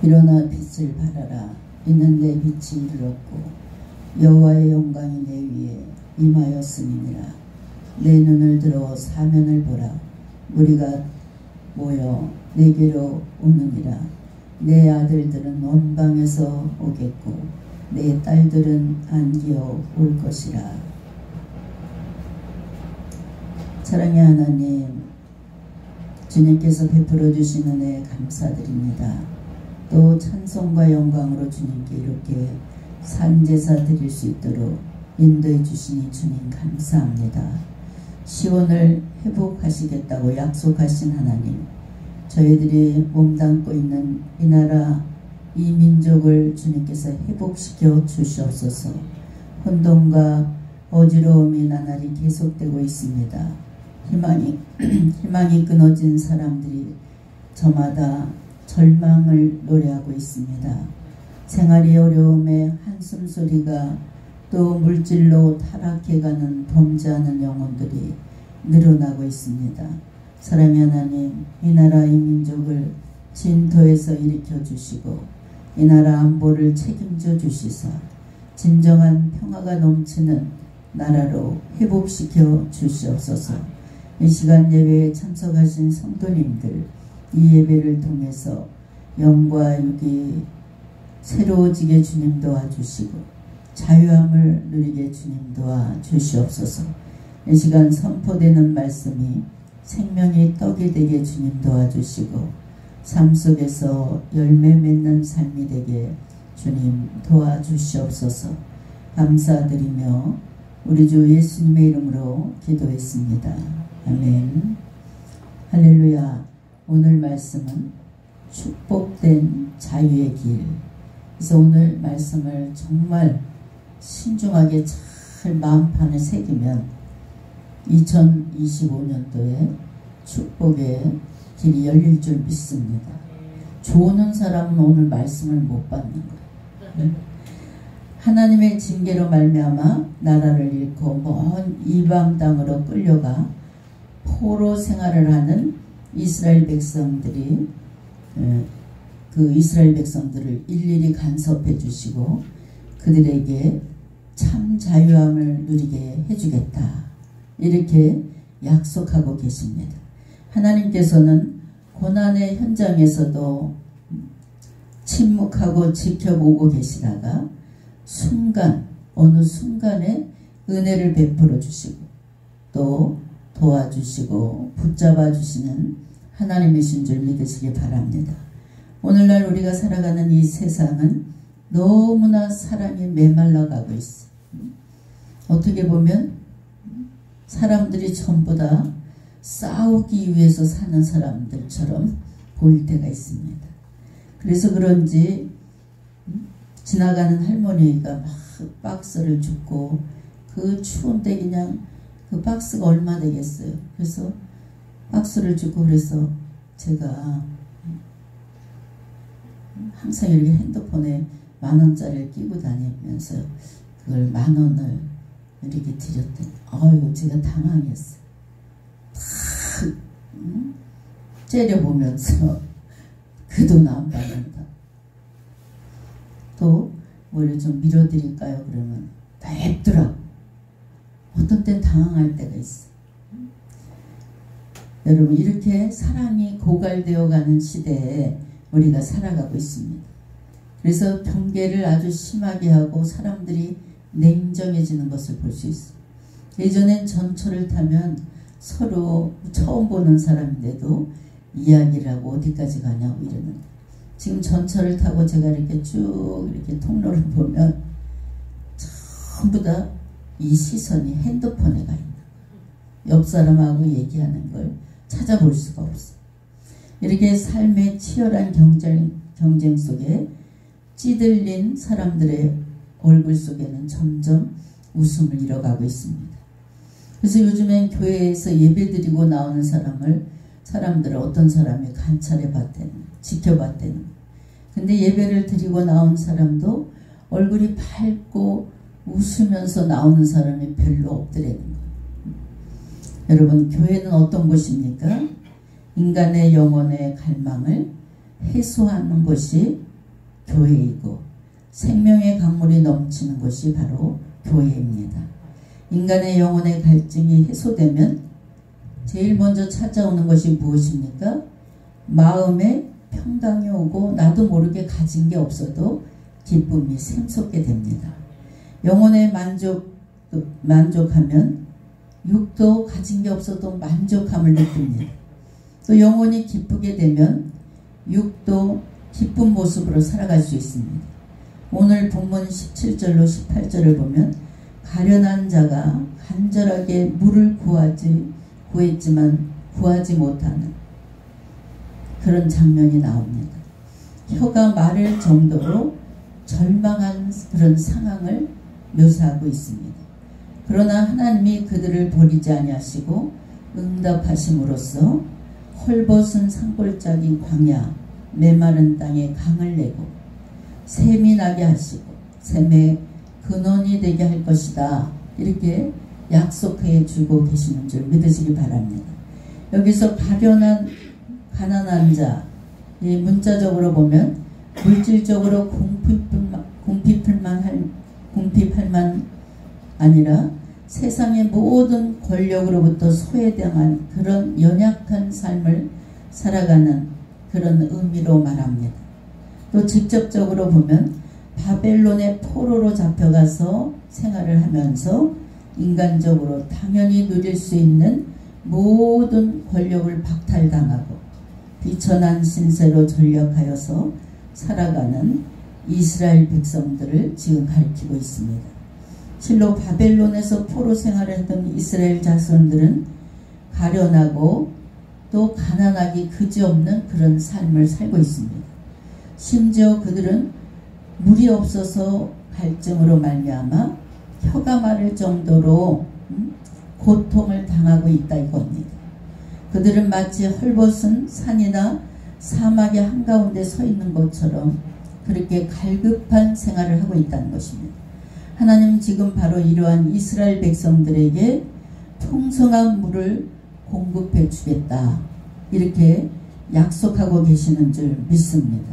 일어나 빛을 발하라. 이는 내 빛이 이르렀고 여호와의 영광이 내 위에 임하였음이니라. 내 눈을 들어 사면을 보라. 무리가 모여 내게로 오느니라. 내 아들들은 원방에서 오겠고 내 딸들은 안기어 올 것이라. 사랑의 하나님, 주님께서 베풀어 주신 은혜 감사드립니다. 또 찬송과 영광으로 주님께 이렇게 산제사 드릴 수 있도록 인도해 주시니 주님 감사합니다. 시온을 회복하시겠다고 약속하신 하나님, 저희들이 몸담고 있는 이 나라 이 민족을 주님께서 회복시켜 주시옵소서. 혼돈과 어지러움이 나날이 계속되고 있습니다. 희망이 끊어진 사람들이 저마다 절망을 노래하고 있습니다. 생활이 어려움에 한숨소리가, 또 물질로 타락해가는 범죄하는 영혼들이 늘어나고 있습니다. 사랑의 하나님, 이 나라 이 민족을 진토에서 일으켜 주시고 이 나라 안보를 책임져 주시사 진정한 평화가 넘치는 나라로 회복시켜 주시옵소서. 이 시간 예배에 참석하신 성도님들, 이 예배를 통해서 영과 육이 새로워지게 주님 도와주시고 자유함을 누리게 주님 도와주시옵소서. 이 시간 선포되는 말씀이 생명의 떡이 되게 주님 도와주시고 삶 속에서 열매 맺는 삶이 되게 주님 도와주시옵소서. 감사드리며 우리 주 예수님의 이름으로 기도했습니다. 아멘. 할렐루야. 오늘 말씀은 축복된 자유의 길. 그래서 오늘 말씀을 정말 신중하게 잘 마음판에 새기면 2025년도에 축복의 길이 열릴 줄 믿습니다. 조는 사람은 오늘 말씀을 못 받는 거예요. 하나님의 징계로 말미암아 나라를 잃고 먼 이방 땅으로 끌려가 포로 생활을 하는 이스라엘 백성들이 그 이스라엘 백성들을 일일이 간섭해 주시고 그들에게 참 자유함을 누리게 해주겠다, 이렇게 약속하고 계십니다. 하나님께서는 고난의 현장에서도 침묵하고 지켜보고 계시다가 어느 순간에 은혜를 베풀어 주시고 또 도와주시고 붙잡아 주시는 하나님이신 줄 믿으시기 바랍니다. 오늘날 우리가 살아가는 이 세상은 너무나 사랑이 메말라가고 있어. 어떻게 보면 사람들이 전부 다 싸우기 위해서 사는 사람들처럼 보일 때가 있습니다. 그래서 그런지 지나가는 할머니가 막 박스를 줍고 그 추운데 그냥 그 박스가 얼마 되겠어요. 그래서 박스를 주고 그래서 제가 항상 이렇게 핸드폰에 10,000원짜리를 끼고 다니면서 그걸 10,000원을 이렇게 드렸더니 아유 제가 당황했어요. 탁 째려보면서 그 돈 안 받는다. 또 오히려 좀 밀어드릴까요? 그러면 냅더라고. 어떤 땐 당황할 때가 있어. 여러분, 이렇게 사랑이 고갈되어 가는 시대에 우리가 살아가고 있습니다. 그래서 경계를 아주 심하게 하고 사람들이 냉정해지는 것을 볼 수 있어요. 예전엔 전철을 타면 서로 처음 보는 사람인데도 이야기를 하고 어디까지 가냐고 이러는데, 지금 전철을 타고 제가 이렇게 쭉 이렇게 통로를 보면 전부 다 이 시선이 핸드폰에 가 있는 거예요. 옆 사람하고 얘기하는 걸 찾아볼 수가 없어요. 이렇게 삶의 치열한 경쟁 속에 찌들린 사람들의 얼굴 속에는 점점 웃음을 잃어가고 있습니다. 그래서 요즘엔 교회에서 예배드리고 나오는 사람들을 어떤 사람이 관찰해 봤대는, 지켜봤대는. 근데 예배를 드리고 나온 사람도 얼굴이 밝고 웃으면서 나오는 사람이 별로 없더라는 거예요. 여러분, 교회는 어떤 곳입니까? 인간의 영혼의 갈망을 해소하는 곳이 교회이고 생명의 강물이 넘치는 곳이 바로 교회입니다. 인간의 영혼의 갈증이 해소되면 제일 먼저 찾아오는 것이 무엇입니까? 마음에 평강이 오고 나도 모르게 가진 게 없어도 기쁨이 샘솟게 됩니다. 영혼에 만족하면 육도 가진 게 없어도 만족함을 느낍니다. 또 영혼이 기쁘게 되면 육도 기쁜 모습으로 살아갈 수 있습니다. 오늘 본문 17절로 18절을 보면 가련한 자가 간절하게 물을 구했지만 구하지 못하는 그런 장면이 나옵니다. 혀가 마를 정도로 절망한 그런 상황을 묘사하고 있습니다. 그러나 하나님이 그들을 버리지 아니하시고 응답하심으로써 헐벗은 산골짜기 광야 메마른 땅에 강을 내고 샘이 나게 하시고 샘의 근원이 되게 할 것이다. 이렇게 약속해 주고 계시는 줄 믿으시기 바랍니다. 여기서 가난한 자, 이 문자적으로 보면 물질적으로 궁핍할 만 아니라 세상의 모든 권력으로부터 소외당한 그런 연약한 삶을 살아가는 그런 의미로 말합니다. 또 직접적으로 보면 바벨론의 포로로 잡혀가서 생활을 하면서 인간적으로 당연히 누릴 수 있는 모든 권력을 박탈당하고 비천한 신세로 전력하여서 살아가는 이스라엘 백성들을 지금 가리키고 있습니다. 실로 바벨론에서 포로 생활을 했던 이스라엘 자손들은 가련하고 또 가난하기 그지없는 그런 삶을 살고 있습니다. 심지어 그들은 물이 없어서 갈증으로 말미암아 혀가 마를 정도로 고통을 당하고 있다 이겁니다. 그들은 마치 헐벗은 산이나 사막의 한가운데 서 있는 것처럼 그렇게 갈급한 생활을 하고 있다는 것입니다. 하나님 지금 바로 이러한 이스라엘 백성들에게 풍성한 물을 공급해 주겠다 이렇게 약속하고 계시는 줄 믿습니다.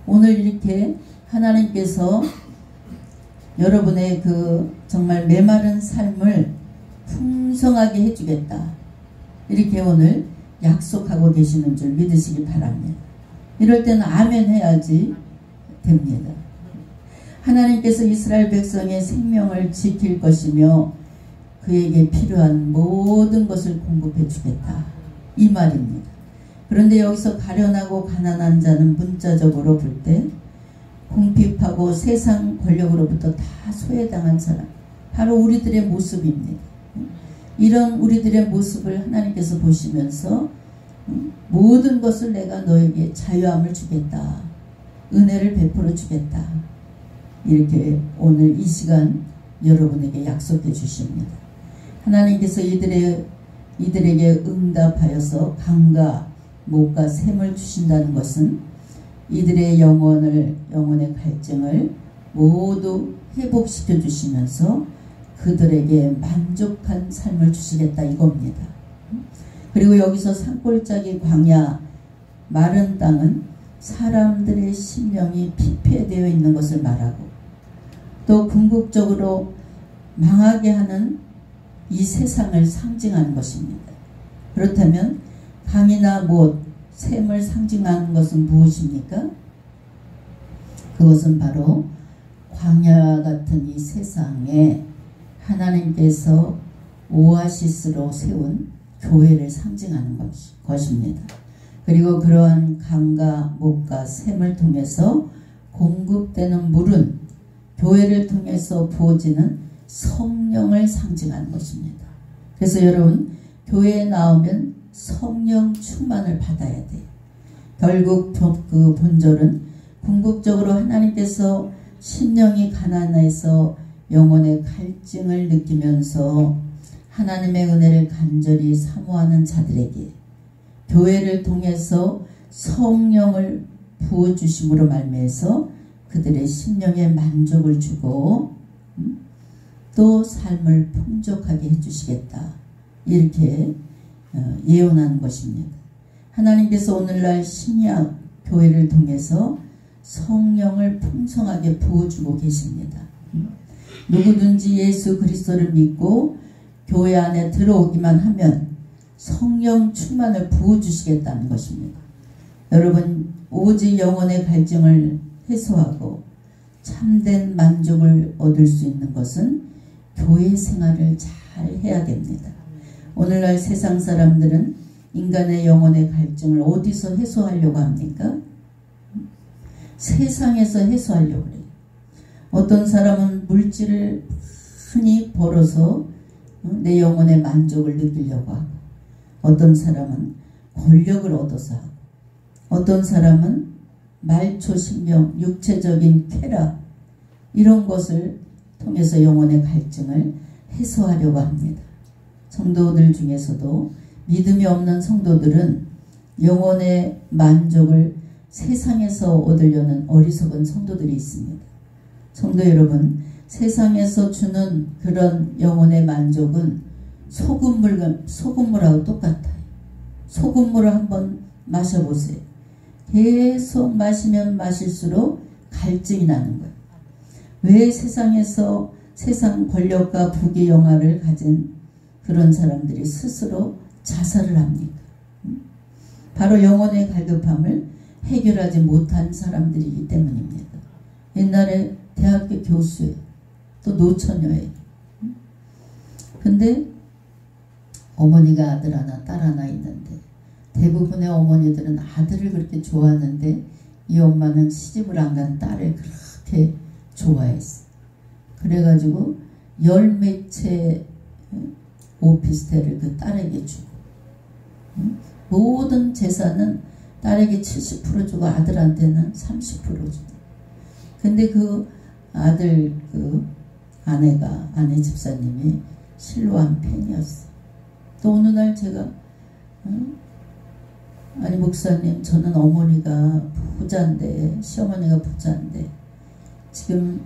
오늘 이렇게 하나님께서 여러분의 그 정말 메마른 삶을 풍성하게 해주겠다 이렇게 오늘 약속하고 계시는 줄 믿으시기 바랍니다. 이럴 때는 아멘 해야지 됩니다. 하나님께서 이스라엘 백성의 생명을 지킬 것이며 그에게 필요한 모든 것을 공급해 주겠다 이 말입니다. 그런데 여기서 가련하고 가난한 자는 문자적으로 볼 때 궁핍하고 세상 권력으로부터 다 소외당한 사람 바로 우리들의 모습입니다. 이런 우리들의 모습을 하나님께서 보시면서 모든 것을 내가 너에게 자유함을 주겠다. 은혜를 베풀어 주겠다. 이렇게 오늘 이 시간 여러분에게 약속해 주십니다. 하나님께서 이들에게 응답하여서 강과 목과 샘을 주신다는 것은 이들의 영혼의 갈증을 모두 회복시켜 주시면서 그들에게 만족한 삶을 주시겠다 이겁니다. 그리고 여기서 산골짜기 광야 마른 땅은 사람들의 심령이 피폐되어 있는 것을 말하고 또 궁극적으로 망하게 하는 이 세상을 상징하는 것입니다. 그렇다면 강이나 못, 샘을 상징하는 것은 무엇입니까? 그것은 바로 광야 같은 이 세상에 하나님께서 오아시스로 세운 교회를 상징하는 것입니다. 그리고 그러한 강과 목과 샘을 통해서 공급되는 물은 교회를 통해서 부어지는 성령을 상징하는 것입니다. 그래서 여러분 교회에 나오면 성령 충만을 받아야 돼요. 결국 그 본절은 궁극적으로 하나님께서 심령이 가난해서 영혼의 갈증을 느끼면서 하나님의 은혜를 간절히 사모하는 자들에게 교회를 통해서 성령을 부어주심으로 말미암아서 그들의 심령에 만족을 주고 또 삶을 풍족하게 해주시겠다 이렇게 예언하는 것입니다. 하나님께서 오늘날 신약 교회를 통해서 성령을 풍성하게 부어주고 계십니다. 누구든지 예수 그리스도를 믿고 교회 안에 들어오기만 하면 성령 충만을 부어주시겠다는 것입니다. 여러분, 오직 영혼의 갈증을 해소하고 참된 만족을 얻을 수 있는 것은 교회 생활을 잘 해야 됩니다. 오늘날 세상 사람들은 인간의 영혼의 갈증을 어디서 해소하려고 합니까? 세상에서 해소하려고 해요. 어떤 사람은 물질을 흔히 벌어서 내 영혼의 만족을 느끼려고 하고, 어떤 사람은 권력을 얻어서 하고, 어떤 사람은 말초, 신명, 육체적인 쾌락 이런 것을 통해서 영혼의 갈증을 해소하려고 합니다. 성도들 중에서도 믿음이 없는 성도들은 영혼의 만족을 세상에서 얻으려는 어리석은 성도들이 있습니다. 성도 여러분, 세상에서 주는 그런 영혼의 만족은 소금물하고 똑같아요. 소금물을 한번 마셔보세요. 계속 마시면 마실수록 갈증이 나는 거예요. 왜 세상에서 세상 권력과 부귀 영화를 가진 그런 사람들이 스스로 자살을 합니까? 바로 영혼의 갈급함을 해결하지 못한 사람들이기 때문입니다. 옛날에 대학교 교수예요. 또 노처녀예요. 근데 어머니가 아들 하나 딸 하나 있는데, 대부분의 어머니들은 아들을 그렇게 좋아하는데 이 엄마는 시집을 안 간 딸을 그렇게 좋아했어. 그래가지고 몇 채 오피스텔을 그 딸에게 주고, 모든 재산은 딸에게 70% 주고 아들한테는 30% 주고. 근데 그 아들 아내 집사님이 실로암 팬이었어. 또 어느 날 제가 아니 목사님, 저는 어머니가 부자인데, 시어머니가 부자인데 지금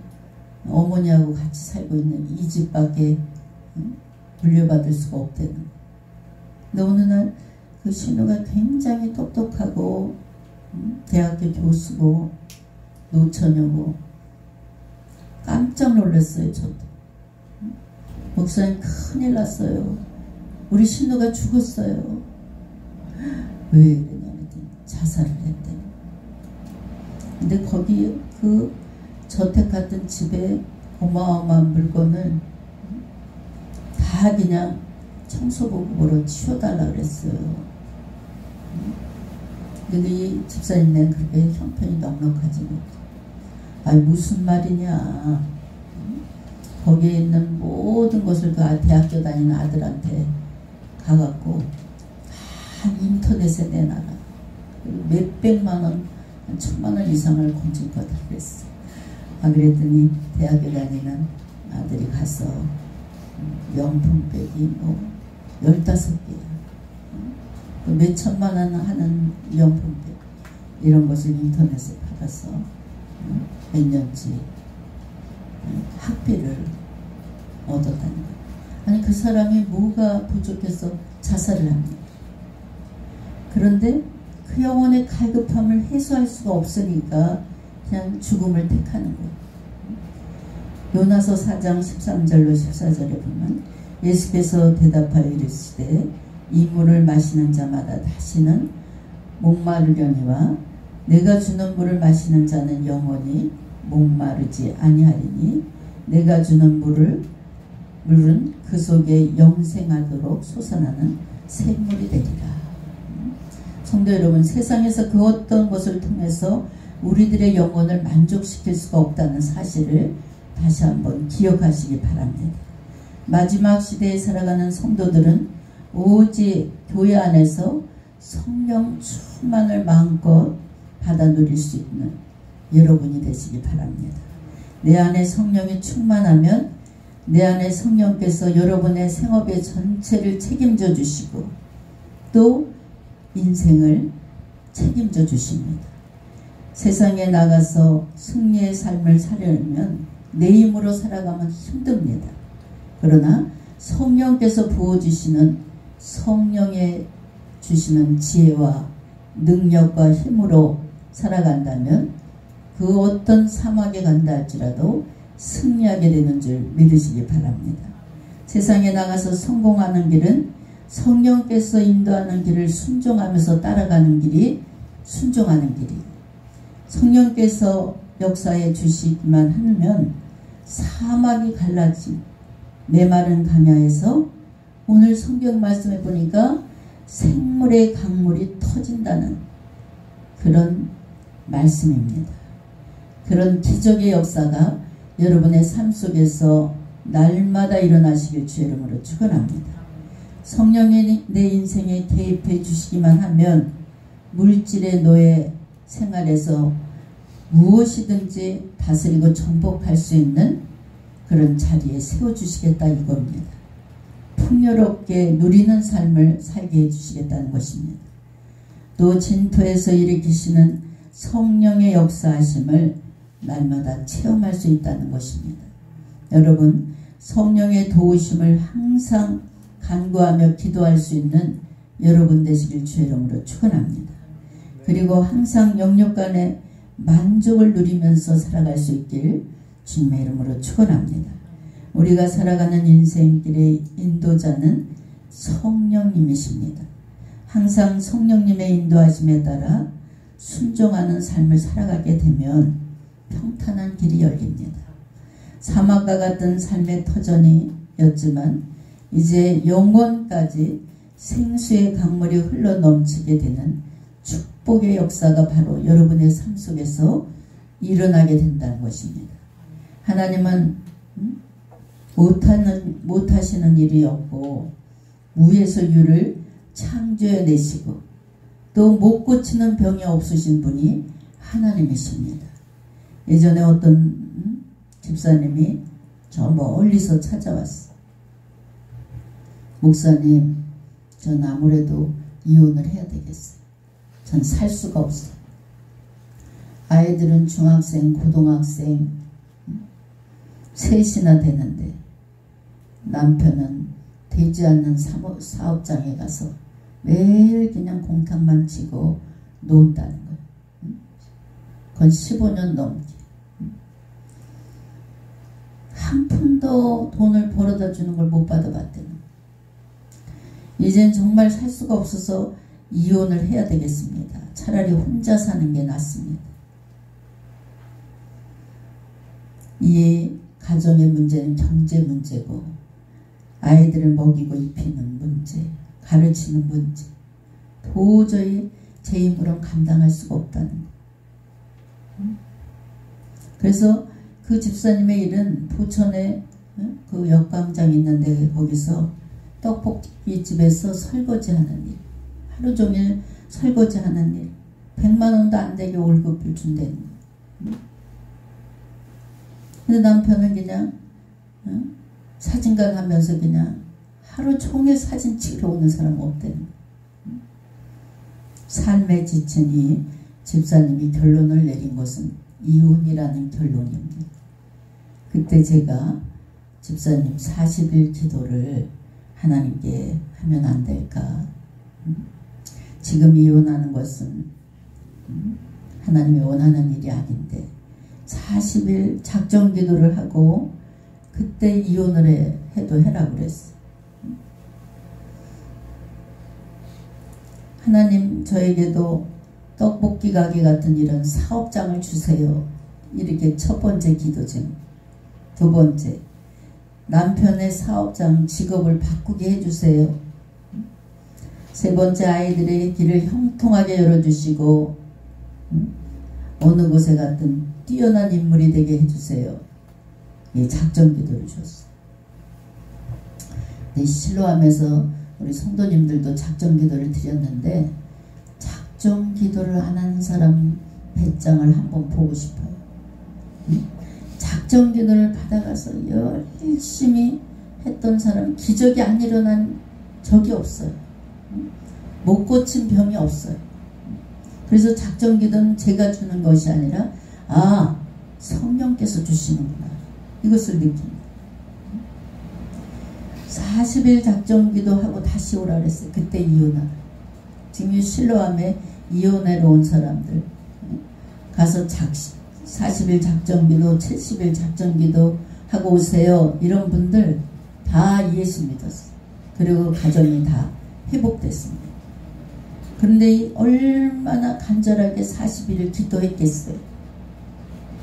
어머니하고 같이 살고 있는 이 집밖에 물려받을 수가 없대는. 근데 어느 날 그 신우가 굉장히 똑똑하고 대학교 교수고 노처녀고, 깜짝 놀랐어요. 저도. 목사님, 큰일 났어요. 우리 신우가 죽었어요. 왜 그러냐면 자살을 했대. 근데 거기 그 저택 같은 집에 어마어마한 물건을 다 그냥 청소복으로 치워달라 그랬어요. 근데 이 집사님네는 그렇게 형편이 넉넉하지 못해. 아니 무슨 말이냐. 거기에 있는 모든 것을 그 대학교 다니는 아들한테 가갖고 다 인터넷에 내놔라. 몇백만원, 1000만원 이상을 건질 거다 그랬어. 그랬더니 대학교 다니는 아들이 가서 명품백이 15개야. 몇 천만원 하는 명품백 이런 것을 인터넷에 팔아서 몇 년치 학비를 얻었다는 거예요. 아니 그 사람이 뭐가 부족해서 자살을 합니까? 그런데 그 영혼의 갈급함을 해소할 수가 없으니까 그냥 죽음을 택하는 거예요. 요나서 4장 13절로 14절에 보면 예수께서 대답하여 이르시되 이 물을 마시는 자마다 다시는 목마르려니와 내가 주는 물을 마시는 자는 영원히 목마르지 아니하리니 내가 주는 물은 그 속에 영생하도록 솟아나는 샘물이 되리라. 성도 여러분, 세상에서 그 어떤 것을 통해서 우리들의 영혼을 만족시킬 수가 없다는 사실을 다시 한번 기억하시기 바랍니다. 마지막 시대에 살아가는 성도들은 오직 교회 안에서 성령 충만을 마음껏 받아 누릴 수 있는 여러분이 되시기 바랍니다. 내 안에 성령이 충만하면 내 안에 성령께서 여러분의 생업의 전체를 책임져 주시고 또 인생을 책임져 주십니다. 세상에 나가서 승리의 삶을 살려면 내 힘으로 살아가면 힘듭니다. 그러나 성령께서 부어주시는 성령의 주시는 지혜와 능력과 힘으로 살아간다면 그 어떤 사막에 간다 할지라도 승리하게 되는 줄 믿으시기 바랍니다. 세상에 나가서 성공하는 길은 성령께서 인도하는 길을 순종하면서 따라가는 길이 순종하는 길이에요. 성령께서 역사해 주시기만 하면 사막이 갈라진 메마른 강야에서 오늘 성경 말씀에 보니까 생물의 강물이 터진다는 그런 말씀입니다. 그런 기적의 역사가 여러분의 삶 속에서 날마다 일어나시길 주의 이름으로 축원합니다. 성령이 내 인생에 개입해 주시기만 하면 물질의 노예 생활에서 무엇이든지 다스리고 정복할 수 있는 그런 자리에 세워주시겠다 이겁니다. 풍요롭게 누리는 삶을 살게 해주시겠다는 것입니다. 또 진토에서 일으키시는 성령의 역사하심을 날마다 체험할 수 있다는 것입니다. 여러분, 성령의 도우심을 항상 간구하며 기도할 수 있는 여러분 되시길 주의 이름으로 축원합니다. 그리고 항상 영역 간의 만족을 누리면서 살아갈 수 있길 주님의 이름으로 축원합니다. 우리가 살아가는 인생길의 인도자는 성령님이십니다. 항상 성령님의 인도하심에 따라 순종하는 삶을 살아가게 되면 평탄한 길이 열립니다. 사막과 같은 삶의 터전이었지만 이제 영원까지 생수의 강물이 흘러 넘치게 되는 축복의 역사가 바로 여러분의 삶 속에서 일어나게 된다는 것입니다. 하나님은 못하시는 일이 없고 무에서 유를 창조해내시고 또 못 고치는 병이 없으신 분이 하나님이십니다. 예전에 어떤 집사님이 저 멀리서 찾아왔어. 목사님, 전 아무래도 이혼을 해야 되겠어요. 전 살 수가 없어요. 아이들은 중학생, 고등학생 셋이나 되는데 남편은 되지 않는 사업장에 가서 매일 그냥 공탁만 치고 논다는 거예요. 그건 15년 넘게. 한 푼도 돈을 벌어다 주는 걸 못 받아봤대요. 이젠 정말 살 수가 없어서 이혼을 해야 되겠습니다. 차라리 혼자 사는 게 낫습니다. 이 가정의 문제는 경제 문제고 아이들을 먹이고 입히는 문제, 가르치는 문제, 도저히 제 힘으로는 감당할 수가 없다는 거. 그래서 그 집사님의 일은 부천에 그 역광장 있는데 거기서 떡볶이집에서 설거지하는 일, 하루 종일 설거지하는 일, 100만 원도 안 되게 월급을 준다는 거. 근데 남편은 그냥 사진관 하면서 그냥 하루 종일 사진 찍으러 오는 사람 없대는 거예요. 삶에 지친 이 집사님이 결론을 내린 것은 이혼이라는 결론입니다. 그때 제가 집사님 40일 기도를 하나님께 하면 안 될까? 지금 이혼하는 것은 하나님이 원하는 일이 아닌데 40일 작정 기도를 하고 그때 이혼을 해도 해라 그랬어. 하나님 저에게도 떡볶이 가게 같은 이런 사업장을 주세요. 이렇게 첫 번째 기도죠. 두 번째, 남편의 사업장 직업을 바꾸게 해주세요. 세 번째, 아이들의 길을 형통하게 열어주시고 어느 곳에 갔든 뛰어난 인물이 되게 해주세요. 이 작전 기도를 줬어. 네, 실로하면서 우리 성도님들도 작전 기도를 드렸는데 작전 기도를 안 하는 사람 배짱을 한번 보고 싶어요. 작전 기도를 받아가서 열심히 했던 사람 기적이 안 일어난 적이 없어요. 못 고친 병이 없어요. 그래서 작전 기도는 제가 주는 것이 아니라 성령께서 주시는구나 이것을 느낍니다. 40일 작전 기도하고 다시 오라 그랬어요. 그때 이혼하라. 지금 실로암에 이혼하러 온 사람들 가서 40일 작전기도 70일 작전기도 하고 오세요. 이런 분들 다 예수 믿었어요. 그리고 가정이 다 회복됐습니다. 그런데 얼마나 간절하게 40일을 기도했겠어요.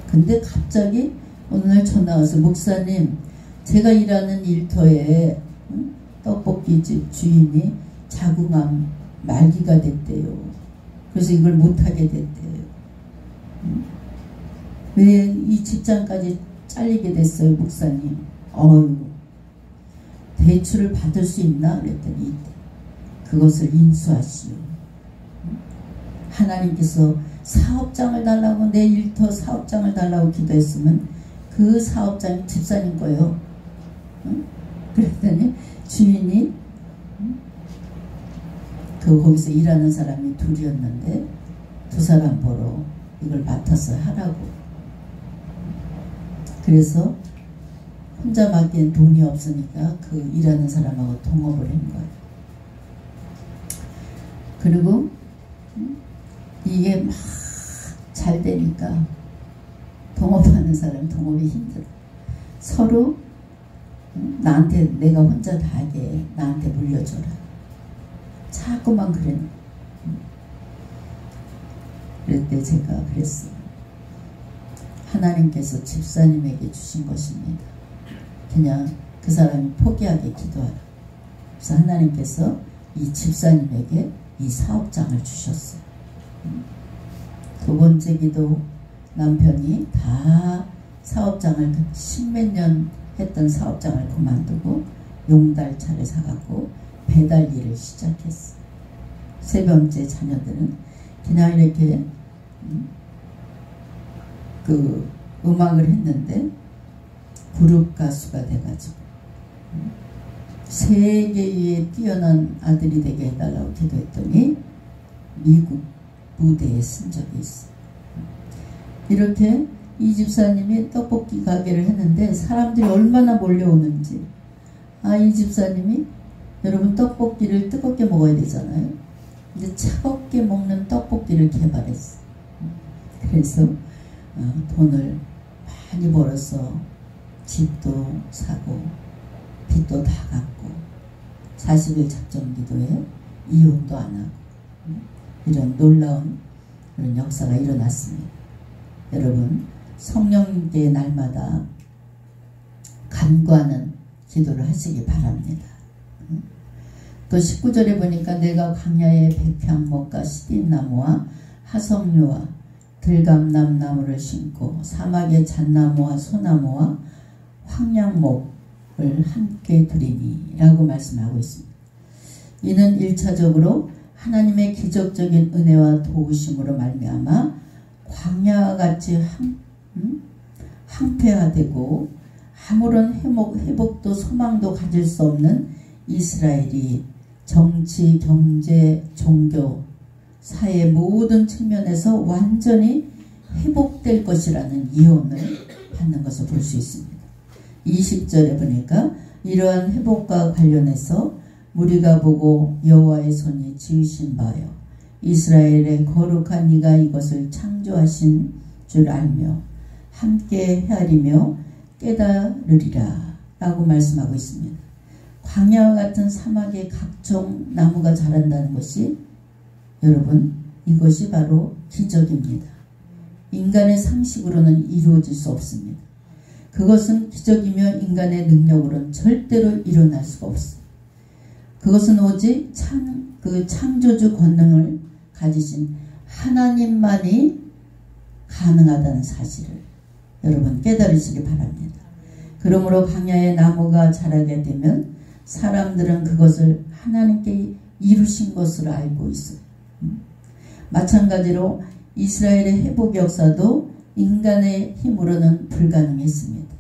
근데 갑자기 어느 날 전화 와서 목사님, 제가 일하는 일터에 떡볶이집 주인이 자궁암 말기가 됐대요. 그래서 이걸 못하게 됐대요. 왜 이 직장까지 잘리게 됐어요, 목사님? 대출을 받을 수 있나? 그랬더니 그것을 인수하시오. 하나님께서 사업장을 달라고, 내 일터 사업장을 달라고 기도했으면 그 사업장이 집사님 거예요. 그랬더니 주인이 거기서 일하는 사람이 둘이었는데 두 사람 보러 이걸 맡아서 하라고. 그래서 혼자 맡기엔 돈이 없으니까 그 일하는 사람하고 동업을 한 거예요. 그리고 이게 막 잘 되니까 동업하는 사람 동업이 힘들어. 서로 나한테, 내가 혼자 다 하게 나한테 물려줘라. 자꾸만 그래. 그럴 때 제가 그랬어요. 하나님께서 집사님에게 주신 것입니다. 그냥 그 사람이 포기하게 기도하라. 그래서 하나님께서 이 집사님에게 이 사업장을 주셨어요. 두 번째 기도, 남편이 다 사업장을 10몇 년 했던 사업장을 그만두고 용달차를 사갖고 배달 일을 시작했어요. 세 번째 자녀들은 그냥 이렇게 그 음악을 했는데 그룹 가수가 돼가지고 세계에 뛰어난 아들이 되게 해달라고 기도했더니 미국 무대에 쓴 적이 있어요. 이렇게 이 집사님이 떡볶이 가게를 했는데 사람들이 얼마나 몰려오는지. 이 집사님이, 여러분 떡볶이를 뜨겁게 먹어야 되잖아요. 근데 차갑게 먹는 떡볶이를 개발했어요. 그래서 돈을 많이 벌어서 집도 사고 빚도 다 갚고 40일 작전기도에 이혼도 안 하고 이런 놀라운 그런 역사가 일어났습니다. 여러분, 성령님께 날마다 간구하는 기도를 하시기 바랍니다. 또 19절에 보니까 내가 광야의 백향목과 시딘나무와 하석류와 들감남나무를 심고 사막의 잣나무와 소나무와 황량목을 함께 두리니 라고 말씀하고 있습니다. 이는 1차적으로 하나님의 기적적인 은혜와 도우심으로 말미암아 광야와 같이 황폐화되고 아무런 회복도 소망도 가질 수 없는 이스라엘이 정치, 경제, 종교, 사회 모든 측면에서 완전히 회복될 것이라는 예언을 받는 것을 볼 수 있습니다. 20절에 보니까 이러한 회복과 관련해서 무리가 보고 여호와의 손이 지으신 바요 이스라엘의 거룩한 이가 이것을 창조하신 줄 알며 함께 헤아리며 깨달으리라 라고 말씀하고 있습니다. 광야와 같은 사막에 각종 나무가 자란다는 것이, 여러분, 이것이 바로 기적입니다. 인간의 상식으로는 이루어질 수 없습니다. 그것은 기적이며 인간의 능력으로는 절대로 일어날 수가 없습니다. 그것은 오직 창조주 권능을 가지신 하나님만이 가능하다는 사실을 여러분 깨달으시기 바랍니다. 그러므로 광야의 나무가 자라게 되면 사람들은 그것을 하나님께 이루신 것으로 알고 있어요. 마찬가지로 이스라엘의 회복 역사도 인간의 힘으로는 불가능했습니다.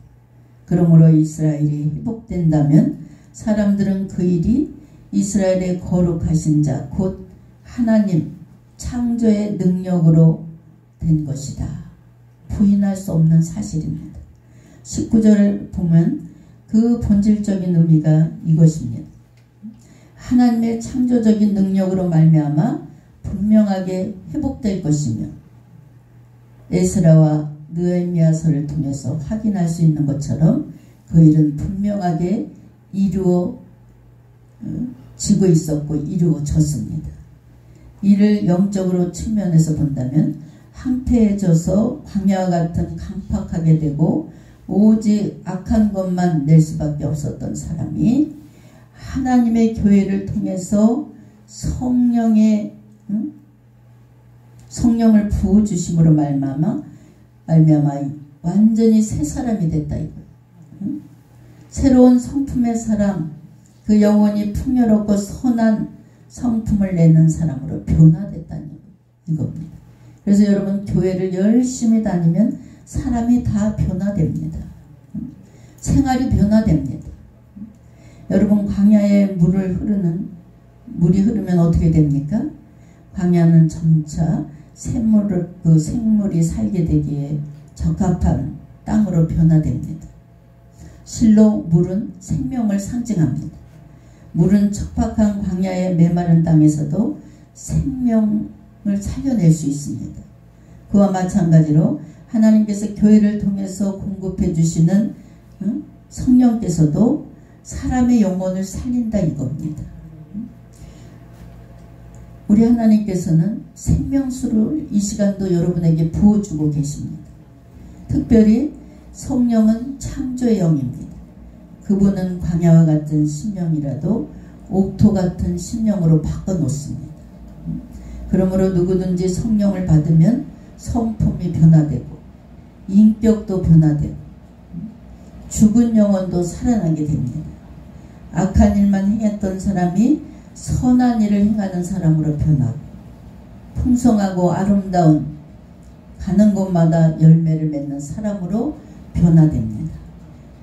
그러므로 이스라엘이 회복된다면 사람들은 그 일이 이스라엘의 거룩하신 자 곧 하나님 창조의 능력으로 된 것이다. 부인할 수 없는 사실입니다. 19절을 보면 그 본질적인 의미가 이것입니다. 하나님의 창조적인 능력으로 말미암아 분명하게 회복될 것이며 에스라와 느헤미야서를 통해서 확인할 수 있는 것처럼 그 일은 분명하게 이루어지고 있었고 이루어졌습니다. 이를 영적으로 측면에서 본다면 황폐해져서 광야와 같은 강팍하게 되고 오직 악한 것만 낼 수밖에 없었던 사람이 하나님의 교회를 통해서 성령을 부어주심으로 말미암아 완전히 새 사람이 됐다 이거예요. 새로운 성품의 사람, 그 영혼이 풍요롭고 선한 성품을 내는 사람으로 변화됐다는 이겁니다. 그래서 여러분 교회를 열심히 다니면 사람이 다 변화됩니다. 생활이 변화됩니다. 여러분 광야에 물이 흐르면 어떻게 됩니까? 광야는 점차 생물이 살게 되기에 적합한 땅으로 변화됩니다. 실로 물은 생명을 상징합니다. 물은 척박한 광야의 메마른 땅에서도 생명을 살려낼 수 있습니다. 그와 마찬가지로 하나님께서 교회를 통해서 공급해 주시는 성령께서도 사람의 영혼을 살린다 이겁니다. 우리 하나님께서는 생명수를 이 시간도 여러분에게 부어주고 계십니다. 특별히 성령은 창조의 영입니다. 그분은 광야와 같은 심령이라도 옥토 같은 심령으로 바꿔놓습니다. 그러므로 누구든지 성령을 받으면 성품이 변화되고 인격도 변화되고 죽은 영혼도 살아나게 됩니다. 악한 일만 행했던 사람이 선한 일을 행하는 사람으로 변하고 풍성하고 아름다운 가는 곳마다 열매를 맺는 사람으로 변화됩니다.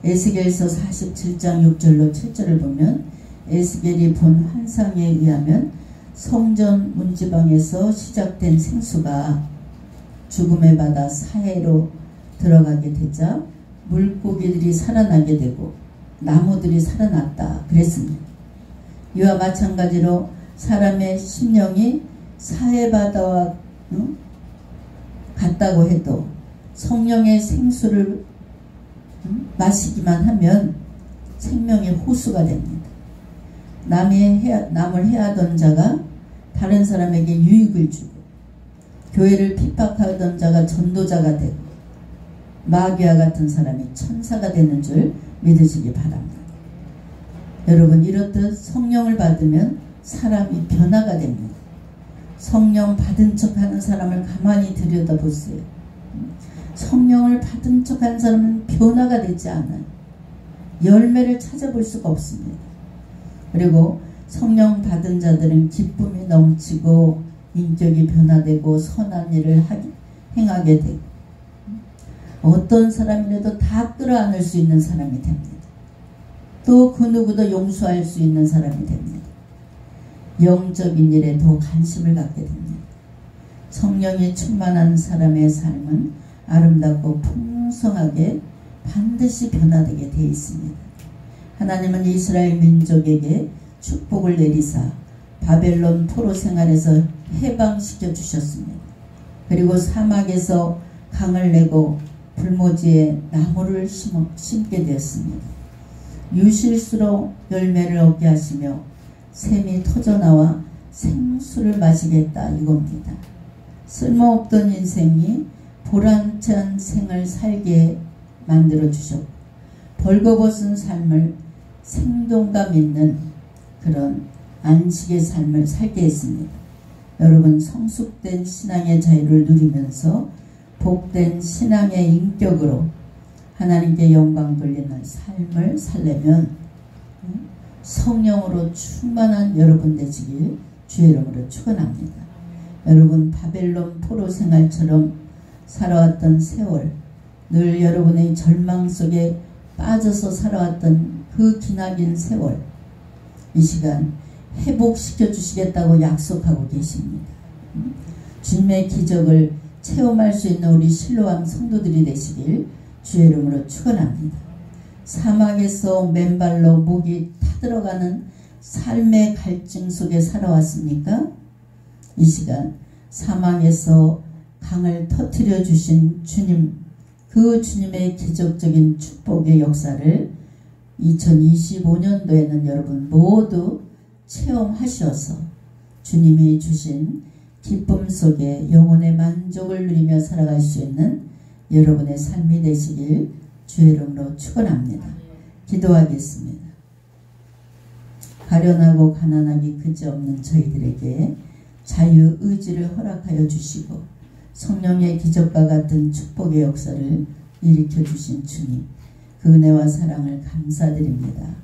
에스겔서 47장 6절로 7절을 보면 에스겔이 본 환상에 의하면 성전 문지방에서 시작된 생수가 죽음의 바다 사해로 들어가게 되자 물고기들이 살아나게 되고 나무들이 살아났다 그랬습니다. 이와 마찬가지로 사람의 심령이 사해바다와 같다고 해도 성령의 생수를 마시기만 하면 생명의 호수가 됩니다. 남을 해하던 자가 다른 사람에게 유익을 주고 교회를 핍박하던 자가 전도자가 되고 마귀와 같은 사람이 천사가 되는 줄 믿으시기 바랍니다. 여러분 이렇듯 성령을 받으면 사람이 변화가 됩니다. 성령 받은 척하는 사람을 가만히 들여다보세요. 성령을 받은 척하는 사람은 변화가 되지 않아요. 열매를 찾아볼 수가 없습니다. 그리고 성령 받은 자들은 기쁨이 넘치고 인격이 변화되고 선한 일을 행하게 되고 어떤 사람이라도 다 끌어안을 수 있는 사람이 됩니다. 또 그 누구도 용서할 수 있는 사람이 됩니다. 영적인 일에 더 관심을 갖게 됩니다. 성령이 충만한 사람의 삶은 아름답고 풍성하게 반드시 변화되게 되어 있습니다. 하나님은 이스라엘 민족에게 축복을 내리사 바벨론 포로 생활에서 해방시켜 주셨습니다. 그리고 사막에서 강을 내고 불모지에 나무를 심게 되었습니다. 유실수로 열매를 얻게 하시며 샘이 터져나와 생수를 마시겠다 이겁니다. 쓸모없던 인생이 보람찬 생을 살게 만들어 주셨고 벌거벗은 삶을 생동감 있는 그런 안식의 삶을 살게 했습니다. 여러분 성숙된 신앙의 자유를 누리면서 복된 신앙의 인격으로 하나님께 영광 돌리는 삶을 살려면 성령으로 충만한 여러분 되시길 주의 이름으로 축원합니다. 여러분 바벨론 포로 생활처럼 살아왔던 세월, 늘 여러분의 절망 속에 빠져서 살아왔던 그 기나긴 세월, 이 시간 회복시켜 주시겠다고 약속하고 계십니다. 주님의 기적을 체험할 수 있는 우리 실로암 성도들이 되시길 주의 이름으로 축원합니다. 사막에서 맨발로 목이 타들어가는 삶의 갈증 속에 살아왔습니까? 이 시간 사막에서 강을 터뜨려 주신 주님 그 주님의 기적적인 축복의 역사를 2025년도에는 여러분 모두 체험하셔서 주님이 주신 기쁨 속에 영혼의 만족을 누리며 살아갈 수 있는 여러분의 삶이 되시길 주의 이름으로 축원합니다. 기도하겠습니다. 가련하고 가난하기 그지없는 저희들에게 자유의지를 허락하여 주시고 성령의 기적과 같은 축복의 역사를 일으켜 주신 주님, 그 은혜와 사랑을 감사드립니다.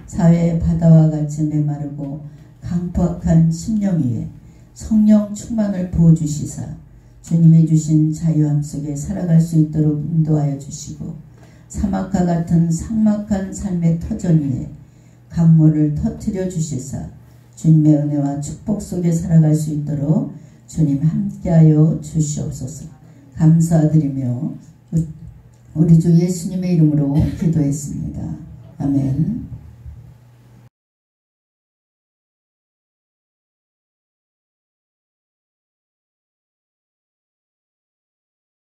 사회의 바다와 같이 메마르고 강팍한 심령 위에 성령 충만을 부어주시사 주님이 주신 자유함 속에 살아갈 수 있도록 인도하여 주시고 사막과 같은 삭막한 삶의 터전 위에 강물을 터뜨려 주시사 주님의 은혜와 축복 속에 살아갈 수 있도록 주님 함께하여 주시옵소서. 감사드리며 우리 주 예수님의 이름으로 기도했습니다. 아멘.